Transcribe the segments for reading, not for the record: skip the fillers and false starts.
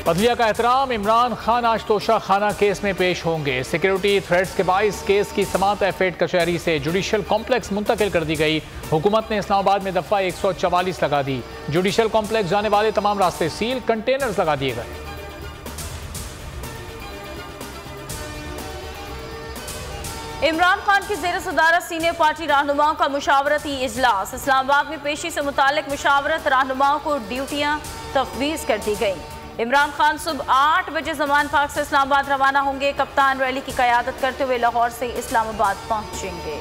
अदलिया का एहतराम, इमरान खान आज तोशा खाना केस में पेश होंगे। सिक्योरिटी थ्रेट्स के बाइस केस की समाअत एफेड कचहरी से जुडिशल कॉम्प्लेक्स मुंतकिल कर दी गई। हुकूमत ने इस्लामाबाद में दफा 144 लगा दी। जुडिशल कॉम्प्लेक्स जाने वाले तमाम रास्ते सील, कंटेनर्स लगा दिए गए। इमरान खान की जेर सदारत सीनियर पार्टी रहनुमाओं का मुशावरती इजलास। इस्लामाबाद में पेशी से मुतालिक मुशावरत रहनुमाओं को ड्यूटियां तफवीज़ कर दी गई। इमरान खान सुबह 8 बजे जमान पार्क से इस्लामाबाद रवाना होंगे। कप्तान रैली की क़यादत करते हुए लाहौर से इस्लामाबाद पहुंचेंगे।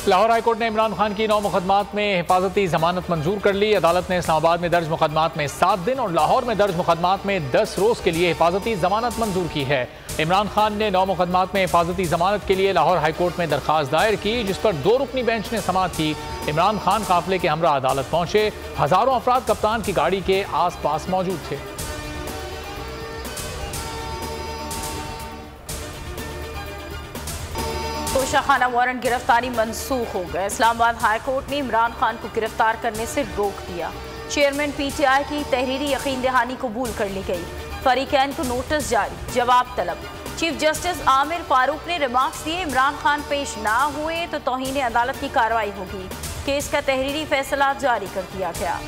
लाहौर हाईकोर्ट ने इमरान खान की 9 मुकदमात में हिफाजती जमानत मंजूर कर ली। अदालत ने इस्लामाबाद में दर्ज मुकदमात में 7 दिन और लाहौर में दर्ज मुकदमात में 10 रोज़ के लिए हिफाजती जमानत मंजूर की है। इमरान खान ने 9 मुकदमात में हिफाजती जमानत के लिए लाहौर हाईकोर्ट में दरख्वास्त दायर की, जिस पर 2 रुकनी बेंच ने समाअत की। इमरान खान काफिले के हमरा अदालत पहुंचे। हजारों अफराद कप्तान की गाड़ी के आस पास मौजूद थे। तोशा खाना वारंट गिरफ्तारी मनसूख हो गए। इस्लामाबाद हाई कोर्ट ने इमरान खान को गिरफ्तार करने से रोक दिया। चेयरमैन पीटीआई की तहरीरी यकीन दहानी कबूल कर ली गई। फरीकैन को नोटिस जारी, जवाब तलब। चीफ जस्टिस आमिर फारूक ने रिमार्क्स दिए, इमरान खान पेश ना हुए तो तौहीन अदालत की कार्रवाई होगी। केस का तहरीरी फैसला जारी कर दिया गया।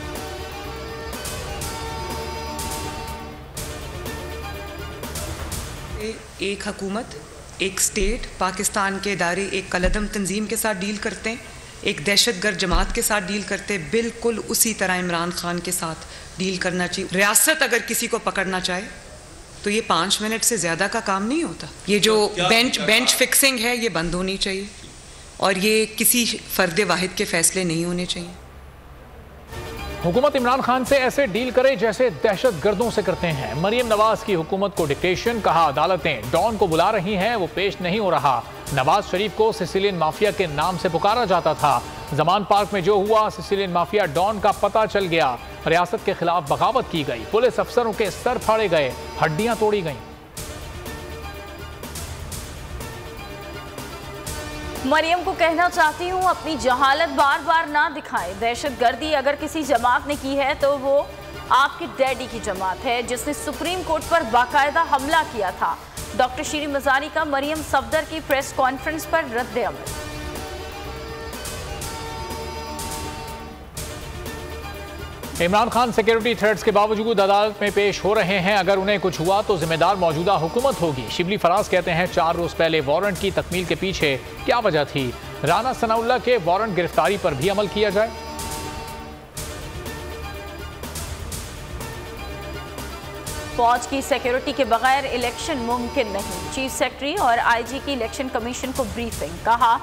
एक हुकूमत, एक स्टेट, पाकिस्तान के इदारे एक कलदम तंजीम के साथ डील करते हैं, एक दहशतगर्द जमात के साथ डील करते हैं। बिल्कुल उसी तरह इमरान खान के साथ डील करना चाहिए। रियासत अगर किसी को पकड़ना चाहे तो ये 5 मिनट से ज़्यादा का काम नहीं होता। ये जो बेंच फिक्सिंग है ये बंद होनी चाहिए और ये किसी फर्द वाहिद के फैसले नहीं होने चाहिए। हुकूमत इमरान खान से ऐसे डील करे जैसे दहशत गर्दों से करते हैं। मरियम नवाज की हुकूमत को डिक्टेशन, कहा अदालतें डॉन को बुला रही हैं, वो पेश नहीं हो रहा। नवाज शरीफ को सिसिलियन माफिया के नाम से पुकारा जाता था। जमान पार्क में जो हुआ, सिसिलियन माफिया डॉन का पता चल गया। रियासत के खिलाफ बगावत की गई, पुलिस अफसरों के सर फाड़े गए, हड्डियां तोड़ी गईं। मरियम को कहना चाहती हूँ, अपनी जहालत बार बार ना दिखाएं। दहशतगर्दी अगर किसी जमात ने की है तो वो आपके डैडी की जमात है, जिसने सुप्रीम कोर्ट पर बाकायदा हमला किया था। डॉक्टर शीरी मजारी का मरियम सफदर की प्रेस कॉन्फ्रेंस पर रद्द अमल। इमरान खान सिक्योरिटी थ्रेट्स के बावजूद अदालत में पेश हो रहे हैं। अगर उन्हें कुछ हुआ तो जिम्मेदार मौजूदा हुकूमत होगी। शिबली फराज कहते हैं 4 रोज पहले वारंट की तकमील के पीछे क्या वजह थी। राना सनाउल्लाह के वारंट गिरफ्तारी पर भी अमल किया जाए। फौज की सिक्योरिटी के बगैर इलेक्शन मुमकिन नहीं। चीफ सेक्रेटरी और आईजी की इलेक्शन कमीशन को ब्रीफिंग, कहा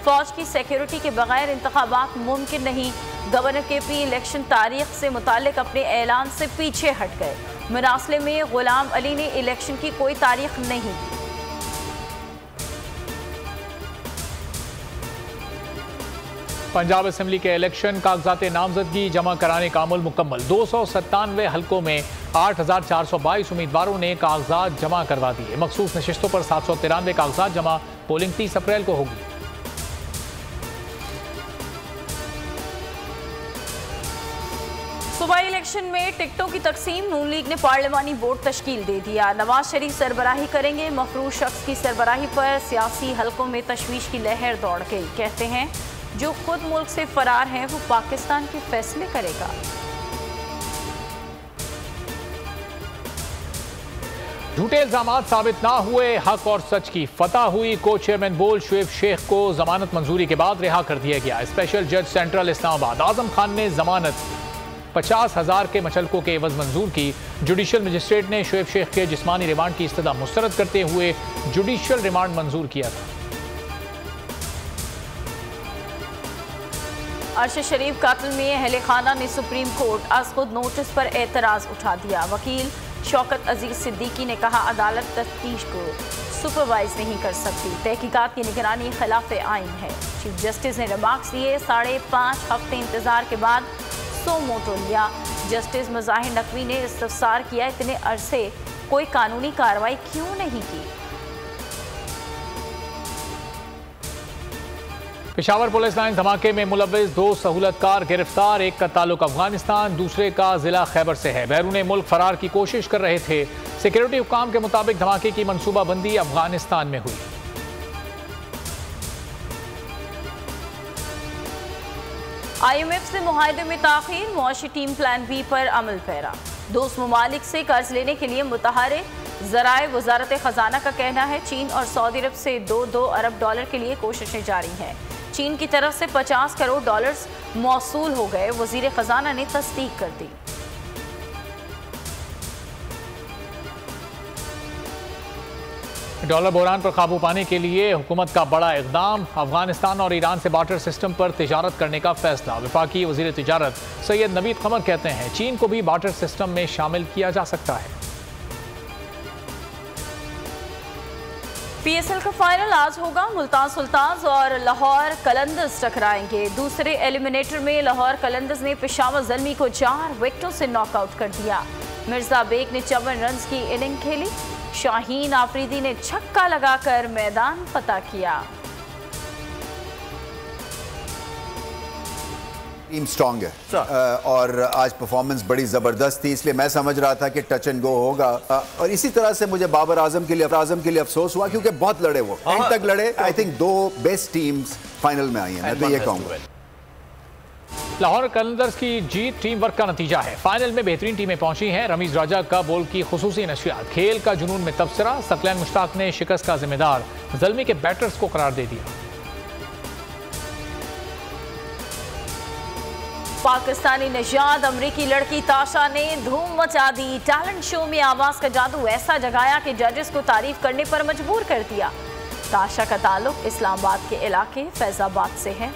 फौज की सिक्योरिटी के बगैर इंतखाबात मुमकिन नहीं। गवर्नर केपी इलेक्शन तारीख से मुतालिक अपने ऐलान से पीछे हट गए। मरासले में गुलाम अली ने इलेक्शन की कोई तारीख नहीं दी। पंजाब असेंबली के इलेक्शन कागजात नामजदगी जमा कराने का अमल मुकम्मल। 297 हल्कों में 8422 उम्मीदवारों ने कागजात जमा करवा दिए। मखसूस नशिस्तों पर 793 कागजात जमा। पोलिंग 30 अप्रैल को होगी। सूबाई इलेक्शन में टिकटों की तकसीम, नून लीग ने पार्लिमानी बोर्ड तश्कील दे दिया। नवाज शरीफ सरबराही करेंगे। मफरूज शख्स की सरबराही पर सियासी हलकों में तशवीश की लहर दौड़ गई। कहते हैं जो खुद मुल्क से फरार हैं वो पाकिस्तान के फैसले करेगा। झूठे इल्जामात साबित ना हुए, हक और सच की फतह हुई। को चेयरमैन बोल शुएब शेख को जमानत मंजूरी के बाद रिहा कर दिया गया। स्पेशल जज सेंट्रल इस्लामाबाद आजम खान ने जमानत 50,000 के मचलकों के एवज मंजूर की। जुडिशल मजिस्ट्रेट ने शुएब शेख के जिस्मानी रिमांड की इस्तदा मुस्तरद करते हुए जुडिशल रिमांड मंजूर किया था। अरशद शरीफ कातिल में अहले खाना ने सुप्रीम कोर्ट अज खुद नोटिस पर एतराज़ उठा दिया। वकील शौकत अजीज सिद्दीकी ने कहा अदालत तफ्तीश को सुपरवाइज नहीं कर सकती। तहकीकात की निगरानी खिलाफ आइन है। चीफ जस्टिस ने रिमार्क्स दिए। 5.5 हफ्ते इंतजार के बाद सो मोटो लिया। जस्टिस मज़ाहिर नकवी ने इस्तफसार किया, इतने अरसे कोई कानूनी कार्रवाई क्यों नहीं की। पेशावर पुलिस लाइन धमाके में मुलव्विस 2 सहूलतकार गिरफ्तार। एक का ताल्लुक अफगानिस्तान, दूसरे का जिला खैबर से है। बैरून मुल्क फरार की कोशिश कर रहे थे। सिक्योरिटी हुकाम के मुताबिक धमाके की मनसूबाबंदी अफगानिस्तान में हुई। IMF से मुआहदे में ताखीर, मुआशी टीम प्लान बी पर अमल पैरा। दोस्त ममालिक से कर्ज लेने के लिए मुतहरे ज़राए वजारत खजाना का कहना है चीन और सऊदी अरब से 2 अरब डॉलर के लिए कोशिशें जारी हैं। चीन की तरफ से 50 करोड़ डॉलर्स मौसूल हो गए, वजीर खजाना ने तस्दीक कर दी। डॉलर बहरान पर काबू पाने के लिए हुकूमत का बड़ा इकदाम। अफगानिस्तान और ईरान से बार्टर सिस्टम पर तिजारत करने का फैसला। वफाकी वजीर तिजारत सैयद नवीद कमर कहते हैं चीन को भी बार्टर सिस्टम में शामिल किया जा सकता है। PSL का फाइनल आज होगा। मुल्तान सुल्तान्स और लाहौर कलंदर्स टकराएंगे। दूसरे एलिमिनेटर में लाहौर कलंदर्स ने पेशावर ज़ल्मी को 4 विकेटों से नॉकआउट कर दिया। मिर्जा बेग ने 54 रन की इनिंग खेली। शाहीन आफरीदी ने छक्का लगाकर मैदान फतह किया। टीम स्ट्रांग है और आज परफॉर्मेंस बड़ी ज़बरदस्त थी, इसलिए मैं समझ रहा था कि टच एंड गो होगा। और इसी तरह से मुझे बाबर आजम के लिए अफसोस हुआ क्योंकि बहुत लड़े, वो एंड तक लड़े। I think 2 best teams final में आई हैं, मैं तो ये कहूँगा। लाहौर कलंदर्स की जीत टीम वर्क का नतीजा है। फाइनल में बेहतरीन टीमें पहुंची हैं। रमीज राजा का बॉल की खुसूसी नशियात, खेल का जुनून में तबसरा। सकलैन मुश्ताक ने शिकस्त का जिम्मेदार ज़ल्मी के बैटर्स को करार दे दिया। पाकिस्तानी नजाद अमरीकी लड़की ताशा ने धूम मचा दी। टैलेंट शो में आवाज का जादू ऐसा जगाया कि जजेस को तारीफ करने पर मजबूर कर दिया। ताशा का ताल्लुक इस्लामाबाद के इलाके फैजाबाद से है।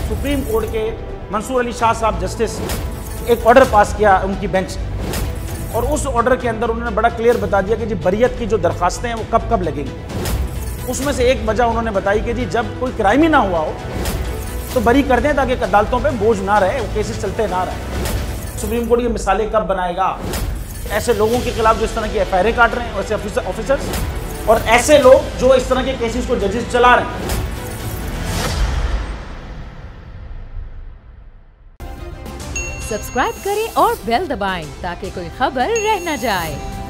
सुप्रीम कोर्ट के मंसूर अली शाह साहब जस्टिस एक ऑर्डर पास किया उनकी बेंच, और उस ऑर्डर के अंदर उन्होंने बड़ा क्लियर बता दिया कि जी बरियत की जो दरखास्तें हैं वो कब कब लगेंगी। उसमें से एक वजह उन्होंने बताई कि जी जब कोई क्राइम ही ना हुआ हो तो बरी कर दें ताकि अदालतों पे बोझ ना रहे, वो केसेस चलते ना रहे। सुप्रीम कोर्ट ये मिसालें कब बनाएगा? ऐसे लोगों के खिलाफ जो इस तरह की FIR काट रहे हैं, वैसे ऑफिसर्स, और ऐसे लोग जो इस तरह के केसेस को जजेस चला रहे हैं। सब्सक्राइब करें और बेल दबाएं ताकि कोई खबर रह न जाए।